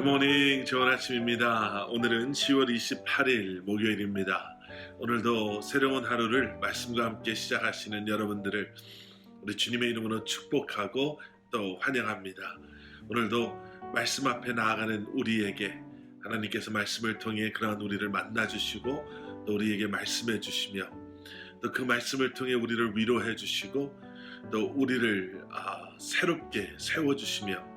굿모닝, 좋은 아침입니다. 오늘은 10월 28일 목요일입니다. 오늘도 새로운 하루를 말씀과 함께 시작하시는 여러분들을 우리 주님의 이름으로 축복하고 또 환영합니다. 오늘도 말씀 앞에 나아가는 우리에게 하나님께서 말씀을 통해 그러한 우리를 만나주시고 또 우리에게 말씀해 주시며 또 그 말씀을 통해 우리를 위로해 주시고 또 우리를 새롭게 세워주시며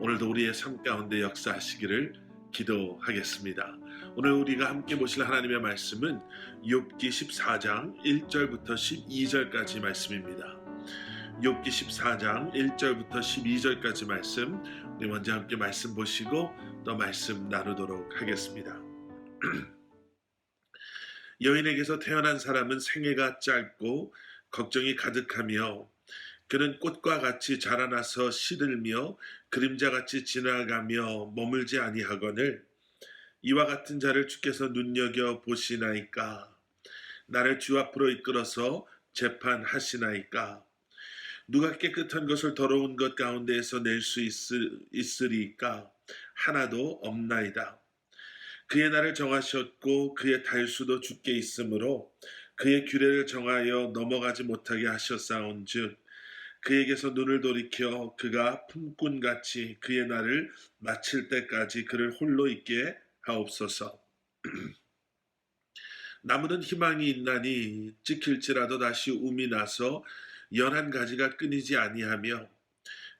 오늘도 우리의 삶 가운데 역사하시기를 기도하겠습니다. 오늘 우리가 함께 보실 하나님의 말씀은 욥기 14장 1절부터 12절까지 말씀입니다. 욥기 14장 1절부터 12절까지 말씀, 우리 먼저 함께 말씀 보시고 또 말씀 나누도록 하겠습니다. 여인에게서 태어난 사람은 생애가 짧고 걱정이 가득하며 그는 꽃과 같이 자라나서 시들며 그림자같이 지나가며 머물지 아니하거늘 이와 같은 자를 주께서 눈여겨 보시나이까. 나를 주 앞으로 이끌어서 재판하시나이까. 누가 깨끗한 것을 더러운 것 가운데에서 낼 수 있으리까. 하나도 없나이다. 그의 날을 정하셨고 그의 달수도 주께 있으므로 그의 규례를 정하여 넘어가지 못하게 하셨사온즉 그에게서 눈을 돌이켜 그가 품꾼같이 그의 날을 마칠 때까지 그를 홀로 있게 하옵소서. 나무는 희망이 있나니 찍힐지라도 다시 움이 나서 연한 가지가 끊이지 아니하며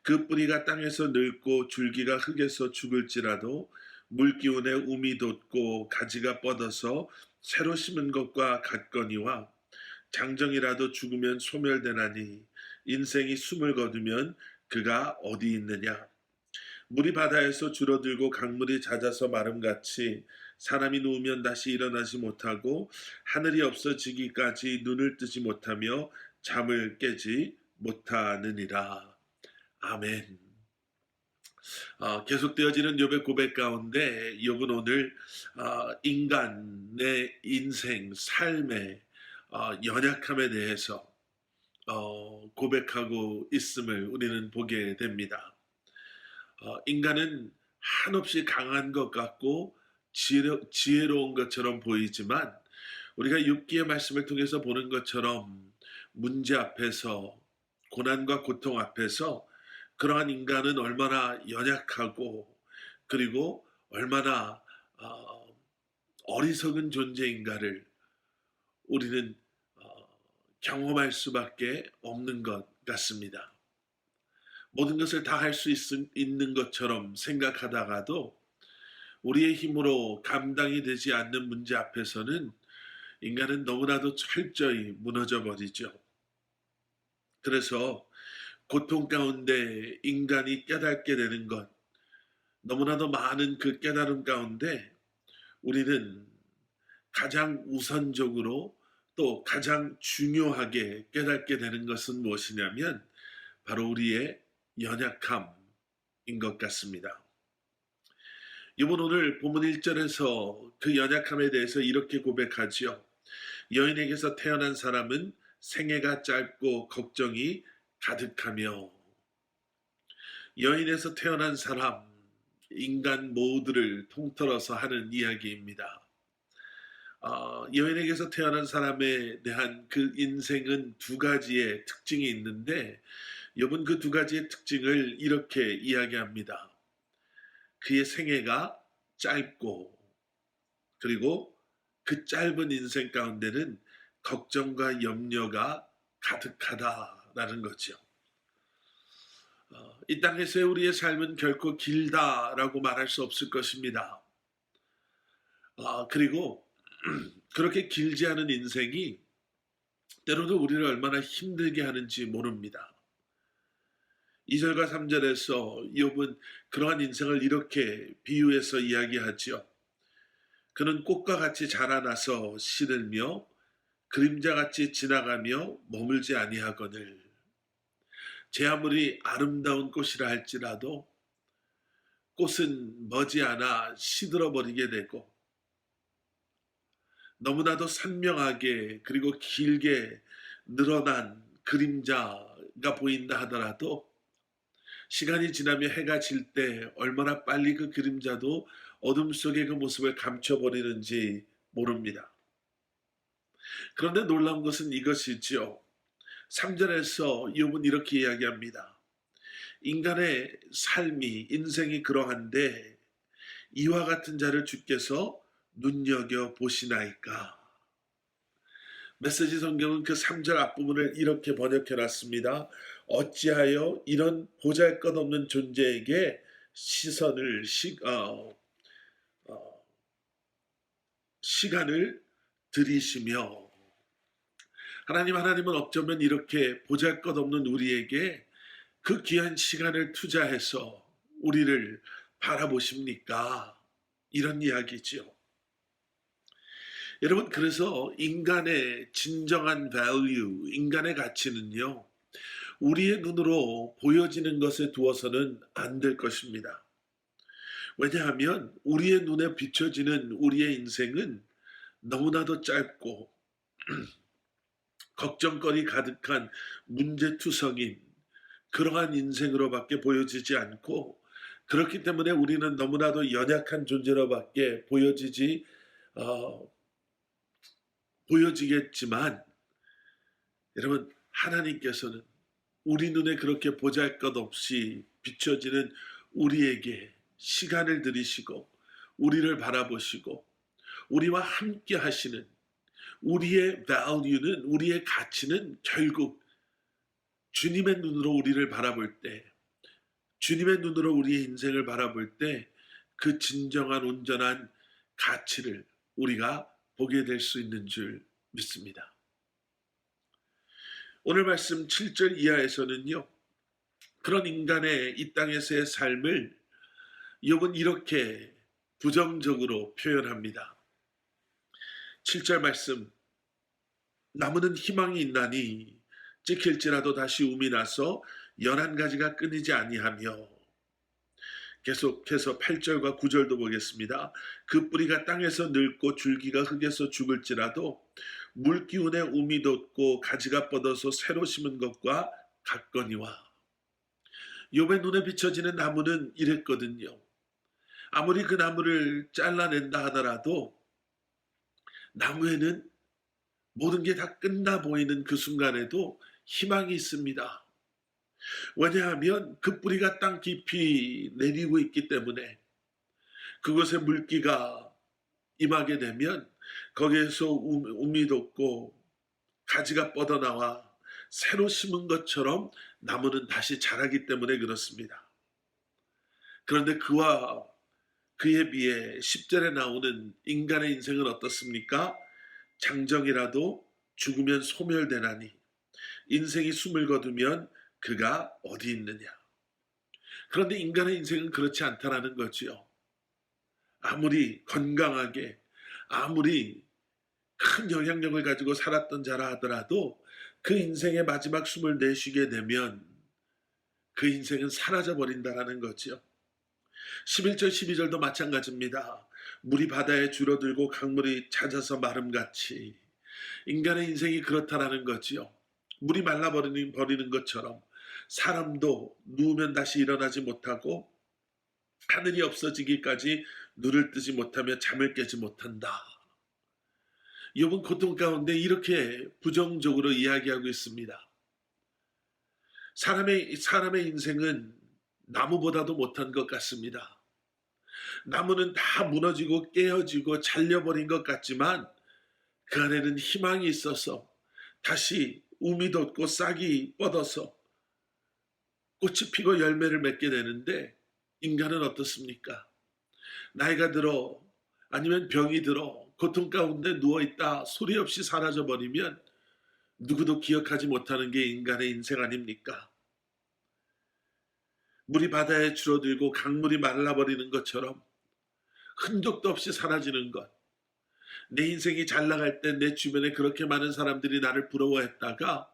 그 뿌리가 땅에서 늙고 줄기가 흙에서 죽을지라도 물기운에 움이 돋고 가지가 뻗어서 새로 심은 것과 같거니와 장정이라도 죽으면 소멸되나니 인생이 숨을 거두면 그가 어디 있느냐. 물이 바다에서 줄어들고 강물이 잦아서 마름같이 사람이 누우면 다시 일어나지 못하고 하늘이 없어지기까지 눈을 뜨지 못하며 잠을 깨지 못하느니라. 아멘. 계속되어지는 욥의 고백 가운데 욥은 오늘 인간의 인생, 삶의 연약함에 대해서 고백하고 있음을 우리는 보게 됩니다. 인간은 한없이 강한 것 같고 지혜로운 것처럼 보이지만 우리가 욥기의 말씀을 통해서 보는 것처럼 문제 앞에서 고난과 고통 앞에서 그러한 인간은 얼마나 연약하고 그리고 얼마나 어리석은 존재인가를 우리는 경험할 수밖에 없는 것 같습니다. 모든 것을 다 할 수 있는 것처럼 생각하다가도 우리의 힘으로 감당이 되지 않는 문제 앞에서는 인간은 너무나도 철저히 무너져 버리죠. 그래서 고통 가운데 인간이 깨닫게 되는 것, 너무나도 많은 그 깨달음 가운데 우리는 가장 우선적으로 또 가장 중요하게 깨닫게 되는 것은 무엇이냐면 바로 우리의 연약함인 것 같습니다. 이번 오늘 본문 1절에서 그 연약함에 대해서 이렇게 고백하지요. 여인에게서 태어난 사람은 생애가 짧고 걱정이 가득하며. 여인에서 태어난 사람, 인간 모두를 통틀어서 하는 이야기입니다. 여인에게서 태어난 사람에 대한 그 인생은 두 가지의 특징이 있는데 욥은 그 두 가지의 특징을 이렇게 이야기합니다. 그의 생애가 짧고 그리고 그 짧은 인생 가운데는 걱정과 염려가 가득하다라는 거죠. 이 땅에서의 우리의 삶은 결코 길다라고 말할 수 없을 것입니다. 그리고 그렇게 길지 않은 인생이 때로는 우리를 얼마나 힘들게 하는지 모릅니다. 2절과 3절에서 욥은 그러한 인생을 이렇게 비유해서 이야기하지요. 그는 꽃과 같이 자라나서 시들며 그림자같이 지나가며 머물지 아니하거늘. 제 아무리 아름다운 꽃이라 할지라도 꽃은 머지않아 시들어버리게 되고 너무나도 선명하게 그리고 길게 늘어난 그림자가 보인다 하더라도 시간이 지나며 해가 질 때 얼마나 빨리 그 그림자도 어둠 속의 그 모습을 감춰버리는지 모릅니다. 그런데 놀라운 것은 이것이지요. 3절에서 욥은 이렇게 이야기합니다. 인간의 삶이 인생이 그러한데 이와 같은 자를 주께서 눈여겨 보시나이까. 메시지 성경은 그 3절 앞부분을 이렇게 번역해 놨습니다. 어찌하여 이런 보잘것없는 존재에게 시간을 들이시며, 하나님은 어쩌면 이렇게 보잘것없는 우리에게 그 귀한 시간을 투자해서 우리를 바라보십니까? 이런 이야기지요. 여러분, 그래서 인간의 진정한 value, 인간의 가치는요, 우리의 눈으로 보여지는 것에 두어서는 안 될 것입니다. 왜냐하면 우리의 눈에 비춰지는 우리의 인생은 너무나도 짧고 걱정거리 가득한 문제투성인 그러한 인생으로밖에 보여지지 않고, 그렇기 때문에 우리는 너무나도 연약한 존재로밖에 보여지겠지만, 여러분, 하나님께서는 우리 눈에 그렇게 보잘것없이 비춰지는 우리에게 시간을 들이시고 우리를 바라보시고 우리와 함께 하시는, 우리의 value는, 우리의 가치는 결국 주님의 눈으로 우리를 바라볼 때, 주님의 눈으로 우리의 인생을 바라볼 때 그 진정한 온전한 가치를 우리가 보게 될 수 있는 줄 믿습니다. 오늘 말씀 7절 이하에서는요, 그런 인간의 이 땅에서의 삶을 욥은 이렇게 부정적으로 표현합니다. 7절 말씀, 나무는 희망이 있나니 찍힐지라도 다시 움이 나서 11가지가 끊이지 아니하며, 계속해서 8절과 9절도 보겠습니다. 그 뿌리가 땅에서 늙고 줄기가 흙에서 죽을지라도 물기운에 움이 돋고 가지가 뻗어서 새로 심은 것과 같거니와. 욥의 눈에 비춰지는 나무는 이랬거든요. 아무리 그 나무를 잘라낸다 하더라도 나무에는 모든 게 다 끝나 보이는 그 순간에도 희망이 있습니다. 왜냐하면 그 뿌리가 땅 깊이 내리고 있기 때문에, 그곳에 물기가 임하게 되면 거기에서 움이 돋고 가지가 뻗어나와 새로 심은 것처럼 나무는 다시 자라기 때문에 그렇습니다. 그런데 그에 비해 10절에 나오는 인간의 인생은 어떻습니까? 장정이라도 죽으면 소멸되나니 인생이 숨을 거두면 그가 어디 있느냐. 그런데 인간의 인생은 그렇지 않다라는 거지요. 아무리 건강하게, 아무리 큰 영향력을 가지고 살았던 자라 하더라도 그 인생의 마지막 숨을 내쉬게 되면 그 인생은 사라져 버린다라는 거지요. 11절 12절도 마찬가지입니다. 물이 바다에 줄어들고 강물이 잦아서 마름같이, 인간의 인생이 그렇다라는 거지요. 물이 말라버리는 것처럼 사람도 누우면 다시 일어나지 못하고 하늘이 없어지기까지 눈을 뜨지 못하며 잠을 깨지 못한다. 욥은 고통 가운데 이렇게 부정적으로 이야기하고 있습니다. 사람의 인생은 나무보다도 못한 것 같습니다. 나무는 다 무너지고 깨어지고 잘려버린 것 같지만 그 안에는 희망이 있어서 다시 움이 돋고 싹이 뻗어서 꽃이 피고 열매를 맺게 되는데, 인간은 어떻습니까? 나이가 들어 아니면 병이 들어 고통 가운데 누워있다 소리 없이 사라져버리면 누구도 기억하지 못하는 게 인간의 인생 아닙니까? 물이 바다에 줄어들고 강물이 말라버리는 것처럼 흔적도 없이 사라지는 것. 내 인생이 잘 나갈 때 내 주변에 그렇게 많은 사람들이 나를 부러워했다가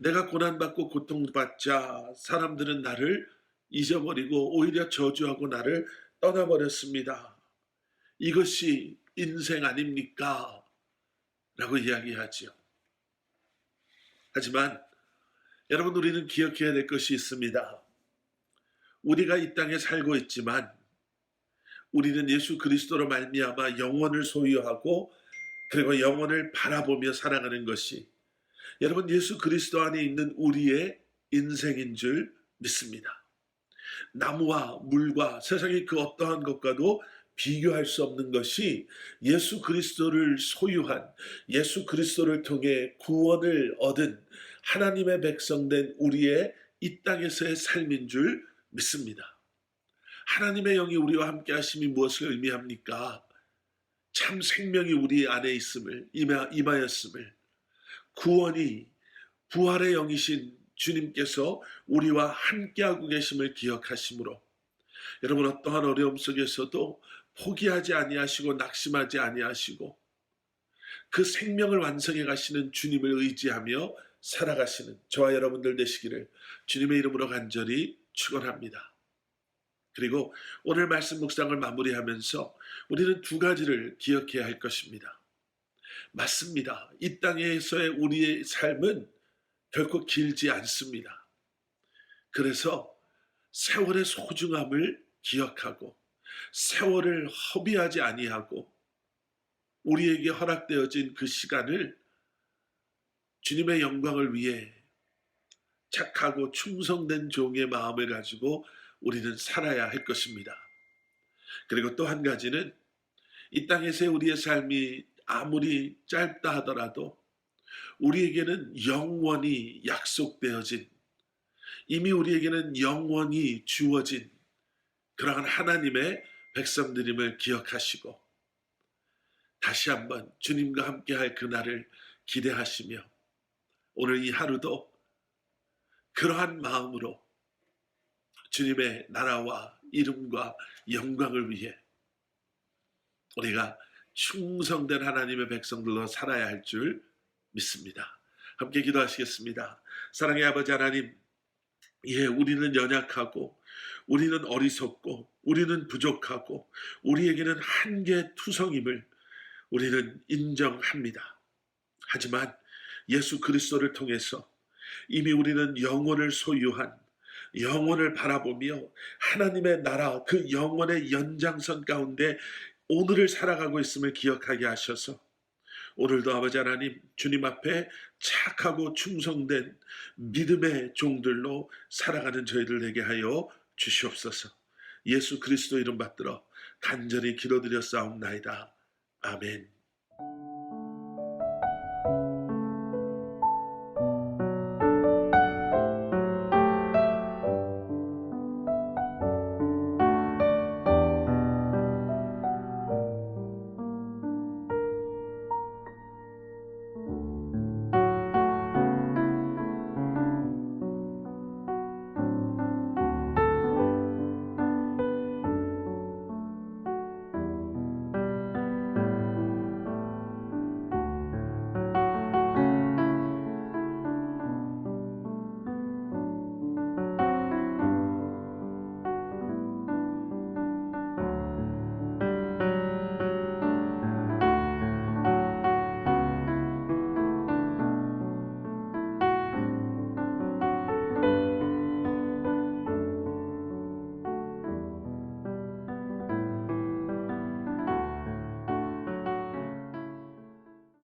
내가 고난받고 고통받자 사람들은 나를 잊어버리고 오히려 저주하고 나를 떠나버렸습니다. 이것이 인생 아닙니까? 라고 이야기하지요. 하지만 여러분, 우리는 기억해야 될 것이 있습니다. 우리가 이 땅에 살고 있지만 우리는 예수 그리스도로 말미암아 영원을 소유하고 그리고 영원을 바라보며 살아가는 것이 여러분 예수 그리스도 안에 있는 우리의 인생인 줄 믿습니다. 나무와 물과 세상의 그 어떠한 것과도 비교할 수 없는 것이 예수 그리스도를 소유한, 예수 그리스도를 통해 구원을 얻은 하나님의 백성된 우리의 이 땅에서의 삶인 줄 믿습니다. 하나님의 영이 우리와 함께 하심이 무엇을 의미합니까? 참 생명이 우리 안에 있음을, 임하였음을, 구원이 부활의 영이신 주님께서 우리와 함께하고 계심을 기억하심으로 여러분 어떠한 어려움 속에서도 포기하지 아니하시고 낙심하지 아니하시고 그 생명을 완성해 가시는 주님을 의지하며 살아가시는 저와 여러분들 되시기를 주님의 이름으로 간절히 축원합니다. 그리고 오늘 말씀 묵상을 마무리하면서 우리는 두 가지를 기억해야 할 것입니다. 맞습니다. 이 땅에서의 우리의 삶은 결코 길지 않습니다. 그래서 세월의 소중함을 기억하고 세월을 허비하지 아니하고 우리에게 허락되어진 그 시간을 주님의 영광을 위해 착하고 충성된 종의 마음을 가지고 우리는 살아야 할 것입니다. 그리고 또 한 가지는 이 땅에서의 우리의 삶이 아무리 짧다 하더라도 우리에게는 영원히 약속되어진 이미 우리에게는 영원히 주어진 그러한 하나님의 백성들임을 기억하시고 다시 한번 주님과 함께할 그날을 기대하시며 오늘 이 하루도 그러한 마음으로 주님의 나라와 이름과 영광을 위해 우리가 충성된 하나님의 백성들로 살아야 할 줄 믿습니다. 함께 기도하시겠습니다. 사랑의 아버지 하나님, 우리는 연약하고 우리는 어리석고 우리는 부족하고 우리에게는 한계투성임을 우리는 인정합니다. 하지만 예수 그리스도를 통해서 이미 우리는 영혼을 소유한 영혼을 바라보며 하나님의 나라 그 영혼의 연장선 가운데 오늘을 살아가고 있음을 기억하게 하셔서 오늘도 아버지 하나님 주님 앞에 착하고 충성된 믿음의 종들로 살아가는 저희들 되게 하여 주시옵소서. 예수 그리스도 이름 받들어 간절히 기도드렸사옵나이다. 아멘.